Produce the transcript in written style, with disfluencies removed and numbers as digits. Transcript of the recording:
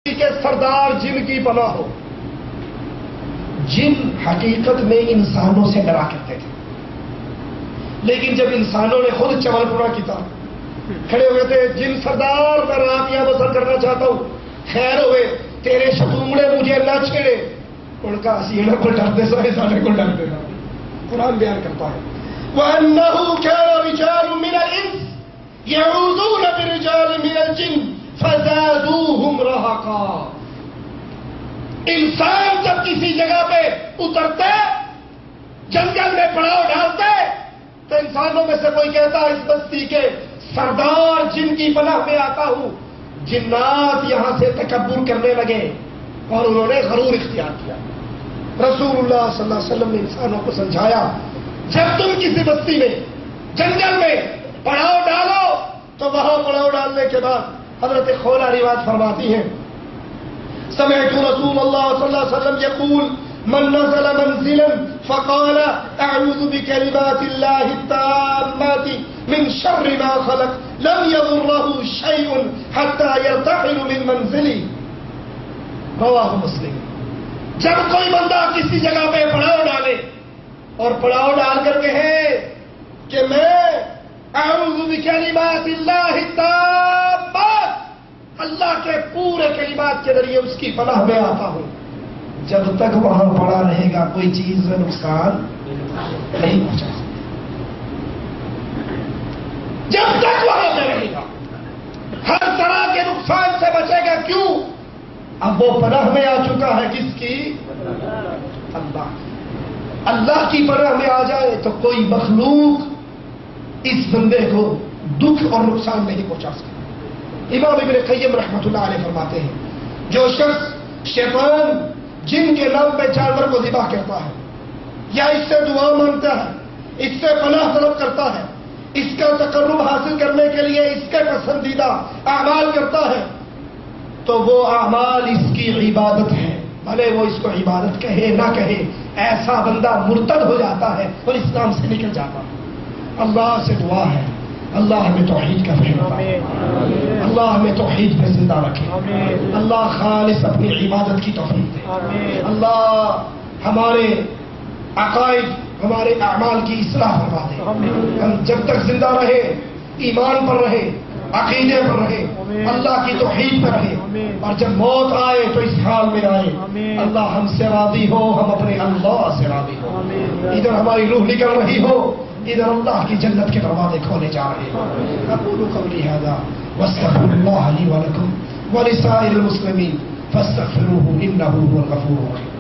کے سردار جن کی پناہ ہو۔ جن حقیقت میں انسانوں سے ڈرا کرتے تھے، لیکن جب انسانوں نے خود چمن پورا کیا، کھڑے ہوئے تھے، جن سردار میں رات یہاں بسر کرنا چاہتا ہوں، خیر ہوئے تیرے شتومڑے مجھے نہ چھیڑے۔ ان کا اسیڑوں کو ڈرتے سارے سارے کو ڈرتے تھا۔ قرآن بیان کرتا ہے وَأَنَّهُ كَانَ رِجَالٌ مِّنَ الْإِنسِ يَعُوذُونَ بِرِجَالٍ مِّنَ الْجِنِّ فَزَادُوهُمْ رَهَقًا۔ انسان جب کسی جگہ پہ اترتے، جنگل میں پڑاؤ ڈالتے، تو انسانوں میں سے کوئی کہتا اس بستی کے سردار جن کی پناہ میں آتا ہوں۔ جنات یہاں سے تکبر کرنے لگے اور انہوں نے غرور اختیار کیا۔ رسول اللہ صلی اللہ علیہ وسلم نے انسانوں کو سمجھایا، جب تم کسی بستی میں جنگل میں پڑاؤ ڈالو تو وہاں پڑاؤ ڈالنے کے بعد حضرت خولا روایت فرماتی ہیں، سمعت رسول اللہ صلی اللہ علیہ وسلم يقول من نزل منزلا فقال اعوذ بكلمات الله التامات من شر ما خلق لم يضره شيء حتى يرتحل من منزله، رواہ مسلم۔ جب کوئی بندہ کسی جگہ پہ پڑاؤ ڈالے اور پڑاؤ ڈال کر کہے کہ میں اعوذ بکلمات اللہ التامات، اللہ کے پورے کلمات کے ذریعے اس کی پناہ میں آتا ہوں، جب تک وہاں پڑا رہے گا کوئی چیز میں نقصان نہیں پہنچا سکتی، جب تک وہاں پہ رہے گا ہر طرح کے نقصان سے بچے گا۔ کیوں؟ اب وہ پناہ میں آ چکا ہے، کس کی؟ اللہ۔ اللہ کی پناہ میں آ جائے تو کوئی مخلوق اس بندے کو دکھ اور نقصان نہیں پہنچا سکتا۔ امام ابن قیم رحمۃ اللہ علیہ فرماتے ہیں، جو شخص شیطان جن کے نام پہ جانور کو ذبح کرتا ہے یا اس سے دعا مانگتا ہے، اس سے پناہ طلب کرتا ہے، اس کا تقرب حاصل کرنے کے لیے اس کے پسندیدہ اعمال کرتا ہے، تو وہ اعمال اس کی عبادت ہے، بھلے وہ اس کو عبادت کہے نہ کہے، ایسا بندہ مرتد ہو جاتا ہے اور اسلام سے نکل جاتا ہے۔ اللہ سے دعا ہے، اللہ ہمیں توحید کا فہم عطا، اللہ ہمیں توحید پہ زندہ رکھے، اللہ خالص اپنی عبادت کی توفیق دے، اللہ ہمارے عقائد ہمارے اعمال کی اصلاح فرما دے، ہم جب تک زندہ رہے ایمان پر رہے، عقیدے پر رہے، اللہ کی توحید پر رہے، اور جب موت آئے تو اس حال میں آئے اللہ ہم سے راضی ہو، ہم اپنے اللہ سے راضی ہو، ادھر ہماری روح نکل رہی ہو، ادھر اللہ کی جنت کے دروازے کھولے جا رہے ہیں۔ اقول قولی ھذا واستغفر اللہ لی ولکم ولسائر المسلمین فاستغفروہ انہ هو الغفور الرحیم۔